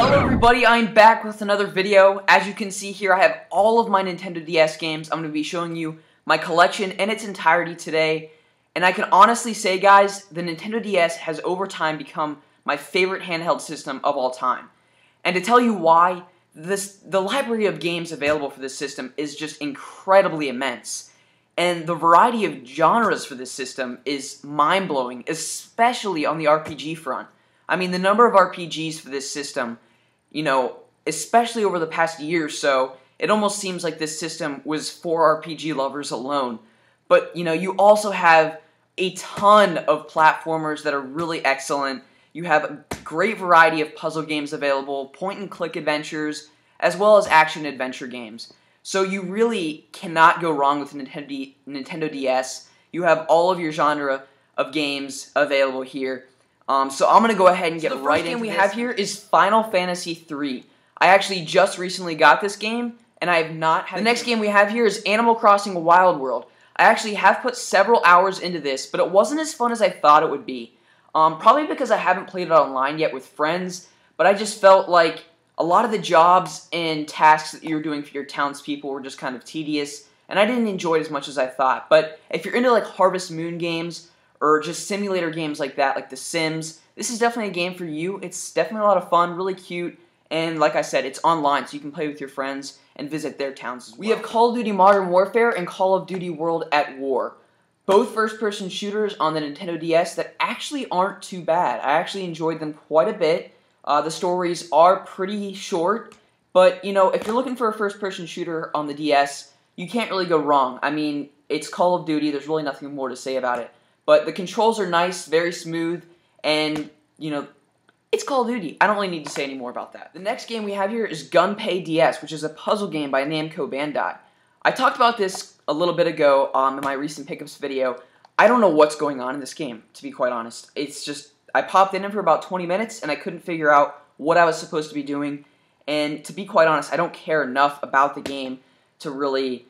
Hello everybody, I'm back with another video. As you can see here, I have all of my Nintendo DS games. I'm going to be showing you my collection in its entirety today. And I can honestly say, guys, the Nintendo DS has over time become my favorite handheld system of all time. And to tell you why, the library of games available for this system is just incredibly immense. And the variety of genres for this system is mind-blowing, especially on the RPG front. I mean, the number of RPGs for this system, you know, especially over the past year or so, it almost seems like this system was for RPG lovers alone. But, you know, you also have a ton of platformers that are really excellent. You have a great variety of puzzle games available, point-and-click adventures, as well as action-adventure games. So you really cannot go wrong with Nintendo DS. You have all of your genre of games available here. So I'm going to go ahead and get right into this. The first game we have here is Final Fantasy III. I actually just recently got this game, and I have not had... The next game we have here is Animal Crossing Wild World. I actually have put several hours into this, but it wasn't as fun as I thought it would be. Probably because I haven't played it online yet with friends, but I just felt like a lot of the jobs and tasks that you were doing for your townspeople were just kind of tedious, and I didn't enjoy it as much as I thought. But if you're into like Harvest Moon games, or just simulator games like that, like The Sims, this is definitely a game for you. It's definitely a lot of fun, really cute, and like I said, it's online, so you can play with your friends and visit their towns as well. We have Call of Duty Modern Warfare and Call of Duty World at War. Both first-person shooters on the Nintendo DS that actually aren't too bad. I actually enjoyed them quite a bit. The stories are pretty short, but, you know, if you're looking for a first-person shooter on the DS, you can't really go wrong. I mean, it's Call of Duty, there's really nothing more to say about it. But the controls are nice, very smooth, and, you know, it's Call of Duty. I don't really need to say any more about that. The next game we have here is Gunpei DS, which is a puzzle game by Namco Bandai. I talked about this a little bit ago in my recent pickups video. I don't know what's going on in this game, to be quite honest. It's just, I popped in for about 20 minutes, and I couldn't figure out what I was supposed to be doing. And to be quite honest, I don't care enough about the game to really,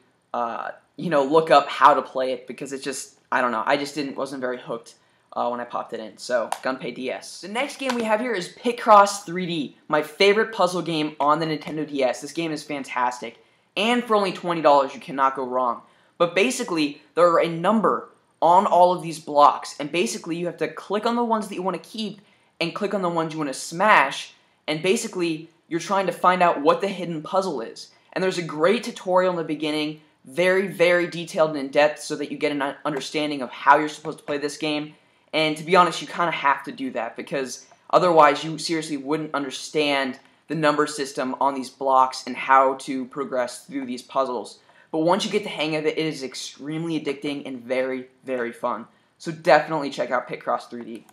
you know, look up how to play it, because it's just... I don't know, I just wasn't very hooked when I popped it in, so Gunpei DS. The next game we have here is Picross 3D, my favorite puzzle game on the Nintendo DS. This game is fantastic, and for only $20 you cannot go wrong. But basically, there are a number on all of these blocks, and basically you have to click on the ones that you want to keep, and click on the ones you want to smash, and basically you're trying to find out what the hidden puzzle is. And there's a great tutorial in the beginning, very, very detailed and in-depth, so that you get an understanding of how you're supposed to play this game. And to be honest, you kind of have to do that, because otherwise you seriously wouldn't understand the number system on these blocks and how to progress through these puzzles. But once you get the hang of it, it is extremely addicting and very, very fun. So definitely check out Picross 3D.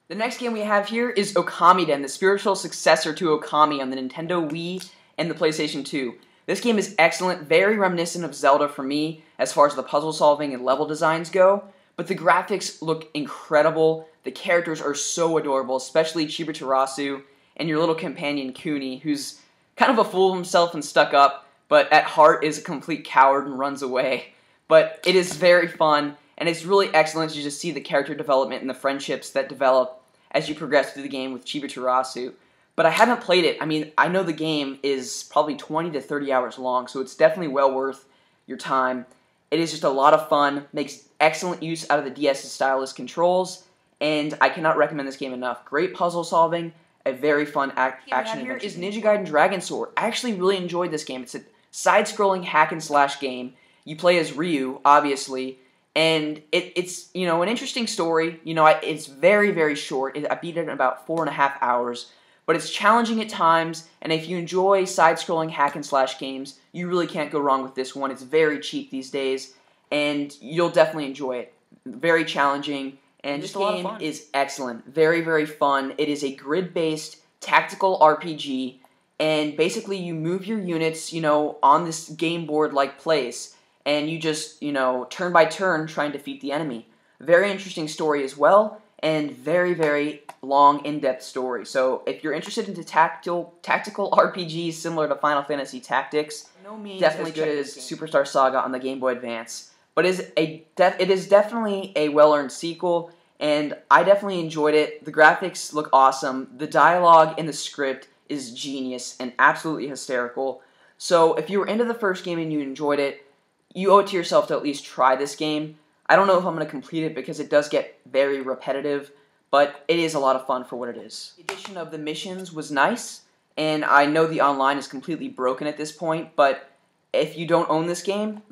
The next game we have here is Okamiden, the spiritual successor to Okami on the Nintendo Wii and the PlayStation 2. This game is excellent, very reminiscent of Zelda for me as far as the puzzle solving and level designs go, but the graphics look incredible, the characters are so adorable, especially Chibi and your little companion Kuni, who's kind of a fool of himself and stuck up, but at heart is a complete coward and runs away. But it is very fun, and it's really excellent to just see the character development and the friendships that develop as you progress through the game with Chibi. But I haven't played it. I mean, I know the game is probably 20 to 30 hours long, so it's definitely well worth your time. It is just a lot of fun, makes excellent use out of the DS's stylus controls, and I cannot recommend this game enough. Great puzzle solving, a very fun action adventure. Here is Ninja Gaiden Dragon Sword. I actually really enjoyed this game. It's a side-scrolling hack-and-slash game. You play as Ryu, obviously, and it's, you know, an interesting story. You know, it's very, very short. I beat it in about 4.5 hours. But it's challenging at times, and if you enjoy side-scrolling hack-and-slash games, you really can't go wrong with this one. It's very cheap these days, and you'll definitely enjoy it. Very challenging, and this game is excellent. Very, very fun. It is a grid-based tactical RPG, and basically you move your units, you know, on this game board-like place, and you just, you know, turn by turn try and defeat the enemy. Very interesting story as well, and very, very long, in-depth story. So if you're interested in tactical RPGs similar to Final Fantasy Tactics, no means definitely as good as Superstar Saga on the Game Boy Advance. But it is definitely a well-earned sequel, and I definitely enjoyed it. The graphics look awesome. The dialogue in the script is genius and absolutely hysterical. So if you were into the first game and you enjoyed it, you owe it to yourself to at least try this game. I don't know if I'm going to complete it because it does get very repetitive, but it is a lot of fun for what it is. The addition of the missions was nice, and I know the online is completely broken at this point, but if you don't own this game,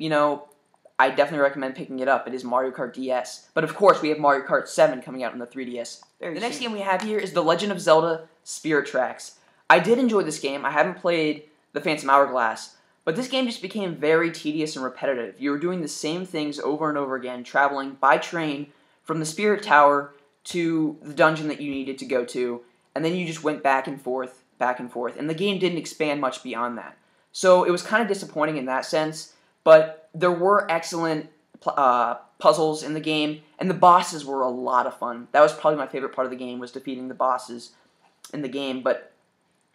I definitely recommend picking it up. It is Mario Kart DS. But of course, we have Mario Kart 7 coming out on the 3DS very soon. The next game we have here is The Legend of Zelda Spirit Tracks. I did enjoy this game. I haven't played The Phantom Hourglass, but this game just became very tedious and repetitive. You were doing the same things over and over again, traveling by train from the Spirit Tower to the dungeon that you needed to go to, and then you just went back and forth, and the game didn't expand much beyond that. So it was kind of disappointing in that sense, but there were excellent puzzles in the game, and the bosses were a lot of fun. That was probably my favorite part of the game, was defeating the bosses in the game. But,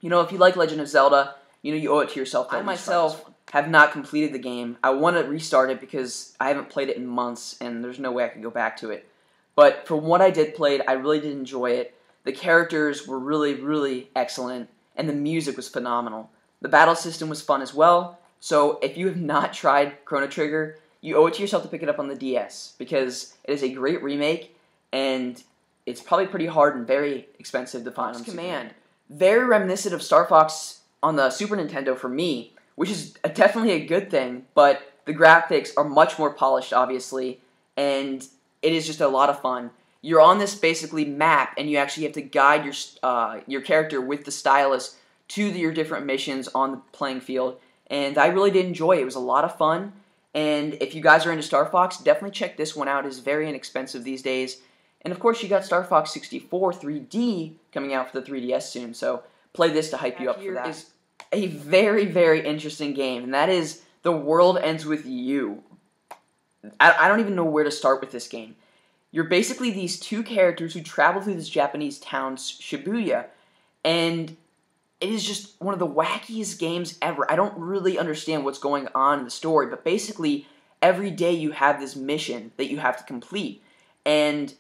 if you like Legend of Zelda, you owe it to yourself. I myself have not completed the game. I want to restart it because I haven't played it in months, and there's no way I can go back to it. But for what I did play it, I really did enjoy it. The characters were really, really excellent, and the music was phenomenal. The battle system was fun as well, so if you have not tried Chrono Trigger, you owe it to yourself to pick it up on the DS, because it is a great remake, and it's probably pretty hard and very expensive to find on Command. Very reminiscent of Star Fox on the Super Nintendo for me, which is definitely a good thing, but the graphics are much more polished, obviously, and it is just a lot of fun. You're on this basically map, and you actually have to guide your character with the stylus to your different missions on the playing field, and I really did enjoy it. It was a lot of fun, and if you guys are into Star Fox, definitely check this one out. It is very inexpensive these days, and of course you got Star Fox 64 3D coming out for the 3DS soon, so play this to hype you up for that. Is a very, very interesting game, and that is The World Ends With You. I don't even know where to start with this game. You're basically these two characters who travel through this Japanese town, Shibuya, and it is just one of the wackiest games ever. I don't really understand what's going on in the story, but basically every day you have this mission that you have to complete, and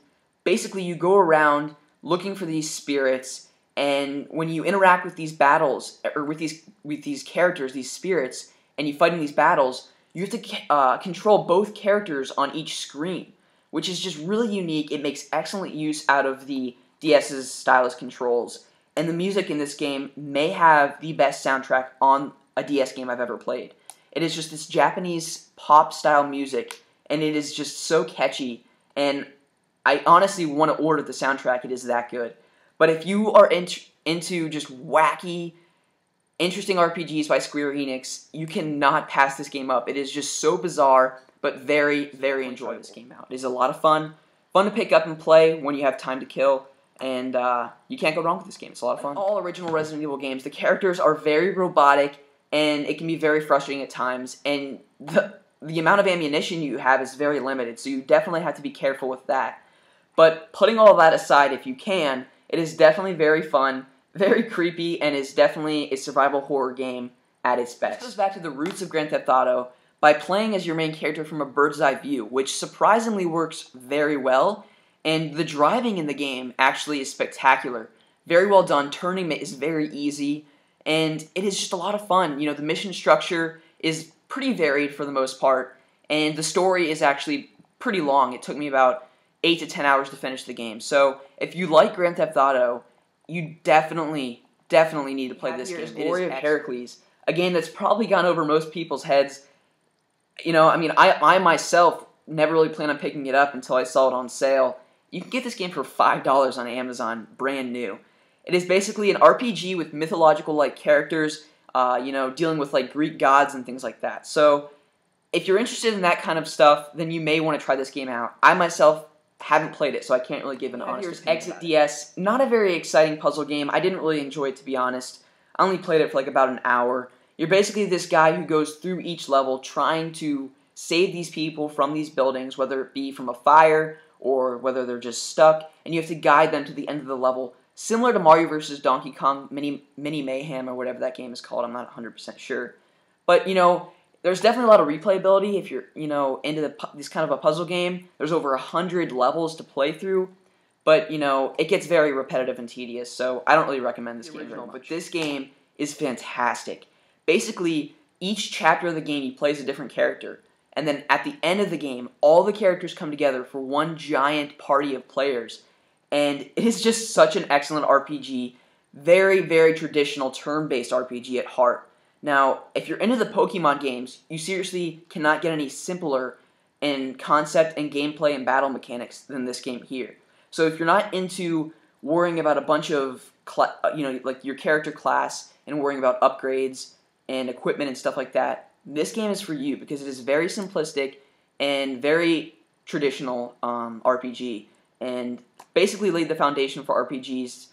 basically you go around looking for these spirits, and when you interact with these battles, or with these characters, these spirits, and you fight in these battles, you have to control both characters on each screen, which is just really unique. It makes excellent use out of the DS's stylus controls. And the music in this game may have the best soundtrack on a DS game I've ever played. It is just this Japanese pop-style music, and it is just so catchy, and I honestly want to order the soundtrack. It is that good. But if you are into just wacky, interesting RPGs by Square Enix, you cannot pass this game up. It is just so bizarre, but very, very enjoyable. This game out. It is a lot of fun. Fun to pick up and play when you have time to kill. And you can't go wrong with this game. It's a lot of fun. All original Resident Evil games, the characters are very robotic, and it can be very frustrating at times. And the amount of ammunition you have is very limited, so you definitely have to be careful with that. But putting all that aside, if you can, it is definitely very fun, very creepy, and is definitely a survival horror game at its best. This goes back to the roots of Grand Theft Auto by playing as your main character from a bird's eye view, which surprisingly works very well. And the driving in the game actually is spectacular. Very well done. Turning is very easy. And it is just a lot of fun. The mission structure is pretty varied for the most part. And the story is actually pretty long. It took me about 8 to 10 hours to finish the game. So if you like Grand Theft Auto, you definitely need to play this game. Glory of Heracles. A game that's probably gone over most people's heads. I myself never really planned on picking it up until I saw it on sale. You can get this game for $5 on Amazon, brand new. It is basically an RPG with mythological-like characters, dealing with Greek gods and things like that. So, if you're interested in that kind of stuff, then you may want to try this game out. I myself haven't played it, so I can't really give an honest opinion. Exit DS, not a very exciting puzzle game. I didn't really enjoy it, to be honest. I only played it for about an hour. You're basically this guy who goes through each level trying to save these people from these buildings, whether it be from a fire or whether they're just stuck, and you have to guide them to the end of the level. Similar to Mario vs. Donkey Kong Mini Mayhem, or whatever that game is called, I'm not 100% sure. But, there's definitely a lot of replayability if you're, into this kind of a puzzle game. There's over 100 levels to play through, but, you know, it gets very repetitive and tedious, so I don't really recommend this game very much. But this game is fantastic. Basically, each chapter of the game, you play as a different character. And then at the end of the game, all the characters come together for one giant party of players. And it is just such an excellent RPG. Very, very traditional turn-based RPG at heart. Now, if you're into the Pokemon games, you seriously cannot get any simpler in concept and gameplay and battle mechanics than this game here. So if you're not into worrying about a bunch of, like your character class and worrying about upgrades and equipment and stuff like that, this game is for you because it is very simplistic and very traditional RPG, and basically laid the foundation for RPGs,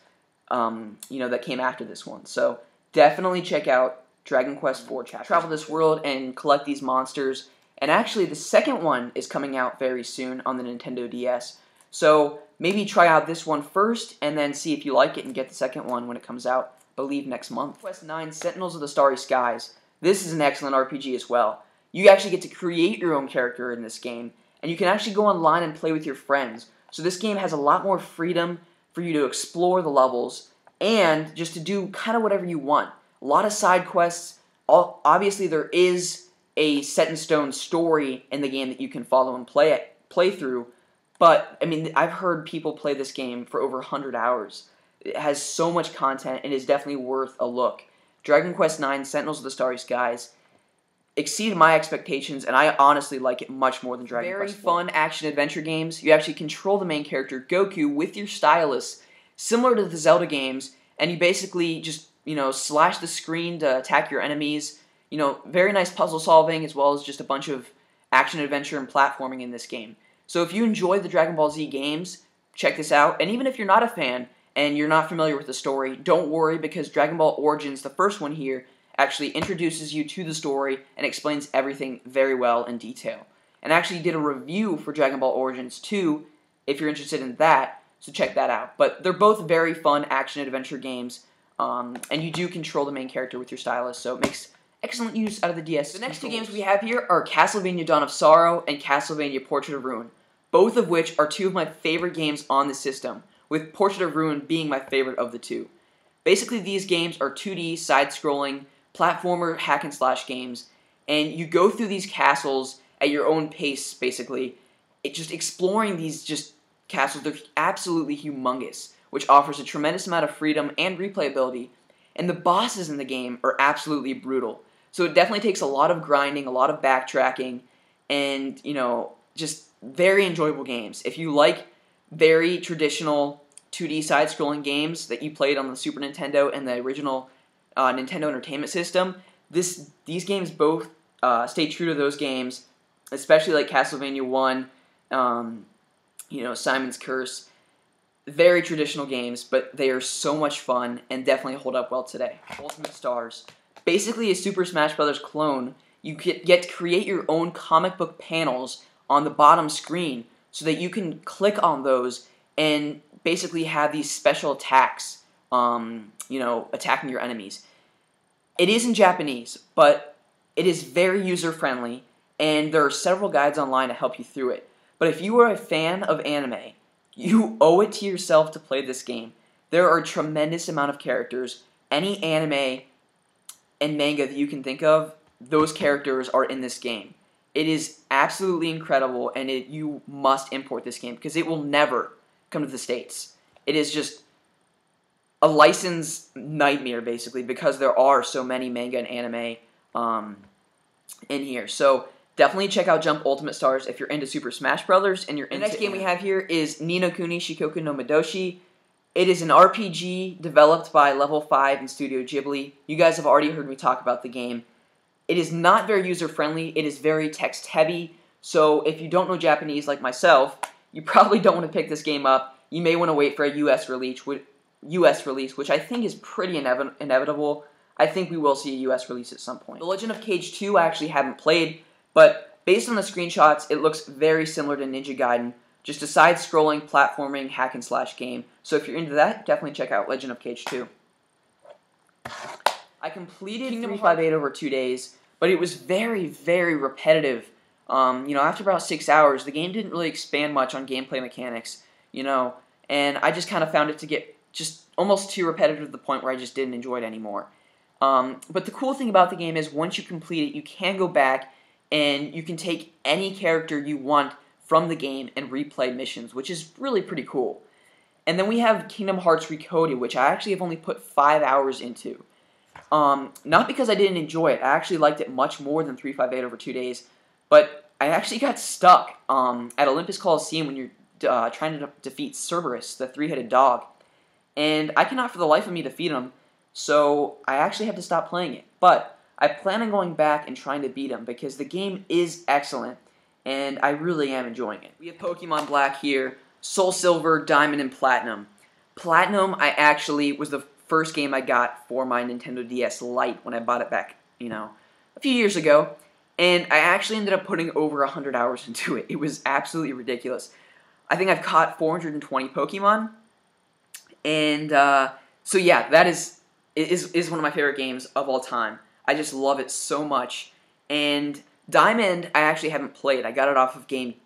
that came after this one. So definitely check out Dragon Quest IV Chapters. Travel this world and collect these monsters. And actually, the second one is coming out very soon on the Nintendo DS. So maybe try out this one first, and then see if you like it and get the second one when it comes out, I believe, next month. Quest 9, Sentinels of the Starry Skies. This is an excellent RPG as well. You actually get to create your own character in this game, and you can actually go online and play with your friends. So this game has a lot more freedom for you to explore the levels, and just to do kind of whatever you want. A lot of side quests. Obviously, there is a set-in-stone story in the game that you can follow and play through, but, I mean, I've heard people play this game for over 100 hours. It has so much content and is definitely worth a look. Dragon Quest IX, Sentinels of the Starry Skies, exceeded my expectations, and I honestly like it much more than Dragon Quest IV. Very fun action-adventure games. You actually control the main character, Goku, with your stylus, similar to the Zelda games, and you basically just, slash the screen to attack your enemies. Very nice puzzle solving, as well as just a bunch of action-adventure and platforming in this game. So if you enjoy the Dragon Ball Z games, check this out. And even if you're not a fan and you're not familiar with the story, don't worry, because Dragon Ball Origins, the first one here, actually introduces you to the story and explains everything very well in detail. And actually did a review for Dragon Ball Origins 2, if you're interested in that, so check that out. But they're both very fun action-adventure games, and you do control the main character with your stylus, so it makes excellent use out of the DS. The next two games we have here are Castlevania Dawn of Sorrow and Castlevania Portrait of Ruin, both of which are two of my favorite games on the system, with Portrait of Ruin being my favorite of the two. Basically, these games are 2D, side-scrolling, platformer hack-and-slash games, and you go through these castles at your own pace, basically. Just exploring these castles. They're absolutely humongous, which offers a tremendous amount of freedom and replayability, and the bosses in the game are absolutely brutal. So it definitely takes a lot of grinding, a lot of backtracking, and, just very enjoyable games. If you like very traditional 2D side-scrolling games that you played on the Super Nintendo and the original Nintendo Entertainment System, these games both stay true to those games, especially like Castlevania 1, Simon's Curse. Very traditional games, but they are so much fun and definitely hold up well today. Ultimate Stars. Basically a Super Smash Bros. Clone. You get to create your own comic book panels on the bottom screen so that you can click on those and basically have these special attacks, attacking your enemies. It is in Japanese, but it is very user-friendly, and there are several guides online to help you through it. But if you are a fan of anime, you owe it to yourself to play this game. There are a tremendous amount of characters. Any anime and manga that you can think of, those characters are in this game. It is absolutely incredible, and you must import this game, because it will never come to the States. It is just a license nightmare, basically, because there are so many manga and anime in here. So definitely check out Jump Ultimate Stars if you're into Super Smash Bros. And you're into. The next game we have here is Ni no Kuni Shikoku no Midoshi. It is an RPG developed by Level 5 and Studio Ghibli. You guys have already heard me talk about the game. It is not very user-friendly. It is very text-heavy. So if you don't know Japanese like myself, you probably don't want to pick this game up. You may want to wait for a US release, which I think is pretty inevitable. I think we will see a US release at some point. The Legend of Cage 2 I actually haven't played, but based on the screenshots, it looks very similar to Ninja Gaiden. Just a side-scrolling, platforming, hack-and-slash game. So if you're into that, definitely check out Legend of Cage 2. I completed Kingdom 358 over 2 days, but it was very, very repetitive. After about 6 hours, the game didn't really expand much on gameplay mechanics, and and I just kind of found it to get just almost too repetitive to the point where I just didn't enjoy it anymore. But the cool thing about the game is once you complete it, you can go back and you can take any character you want from the game and replay missions, which is really pretty cool. And then we have Kingdom Hearts Recoded, which I actually have only put 5 hours into. Not because I didn't enjoy it. I actually liked it much more than 358 over 2 days. But I actually got stuck at Olympus Coliseum when you're trying to defeat Cerberus, the three-headed dog. And I cannot for the life of me defeat him, so I actually have to stop playing it. But I plan on going back and trying to beat him because the game is excellent, and I really am enjoying it. We have Pokemon Black here, Soul Silver, Diamond, and Platinum. Platinum, I actually was the first game I got for my Nintendo DS Lite when I bought it back, a few years ago. And I actually ended up putting over 100 hours into it. It was absolutely ridiculous. I think I've caught 420 Pokemon. And so yeah, that is one of my favorite games of all time. I just love it so much. And Diamond, I actually haven't played. I got it off of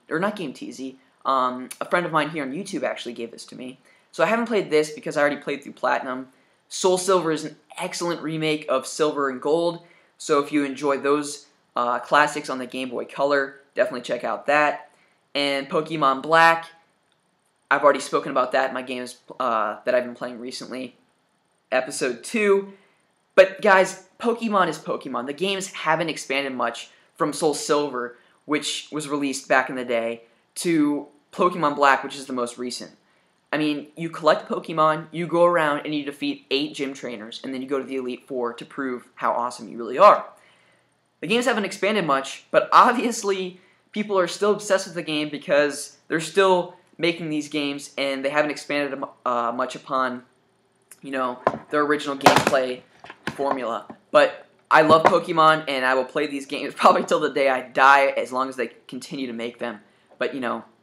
not Game TZ. A friend of mine here on YouTube actually gave this to me. So I haven't played this because I already played through Platinum. Soul Silver is an excellent remake of Silver and Gold. So if you enjoy those classics on the Game Boy Color, definitely check out that. And Pokemon Black, I've already spoken about that in my games that I've been playing recently. Episode 2. But guys, Pokemon is Pokemon. The games haven't expanded much from Soul Silver, which was released back in the day, to Pokemon Black, which is the most recent. I mean, you collect Pokemon, you go around and you defeat 8 gym trainers, and then you go to the Elite Four to prove how awesome you really are. The games haven't expanded much, but obviously people are still obsessed with the game because they're still making these games, and they haven't expanded much upon, their original gameplay formula. But I love Pokemon, and I will play these games probably till the day I die, as long as they continue to make them. But,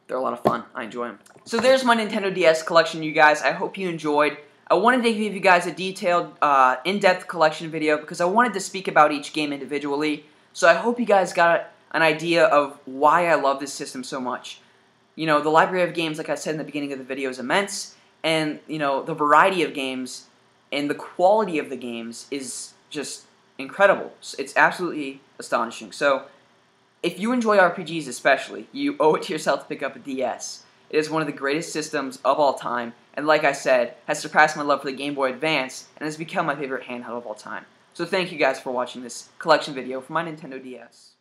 they're a lot of fun. I enjoy them. So there's my Nintendo DS collection, you guys. I hope you enjoyed. I wanted to give you guys a detailed, in-depth collection video because I wanted to speak about each game individually. So I hope you guys got an idea of why I love this system so much. The library of games, like I said in the beginning of the video, is immense. And, the variety of games and the quality of the games is just incredible. It's absolutely astonishing. So, if you enjoy RPGs especially, you owe it to yourself to pick up a DS. It is one of the greatest systems of all time, and like I said, has surpassed my love for the Game Boy Advance, and has become my favorite handheld of all time. So thank you guys for watching this collection video for my Nintendo DS.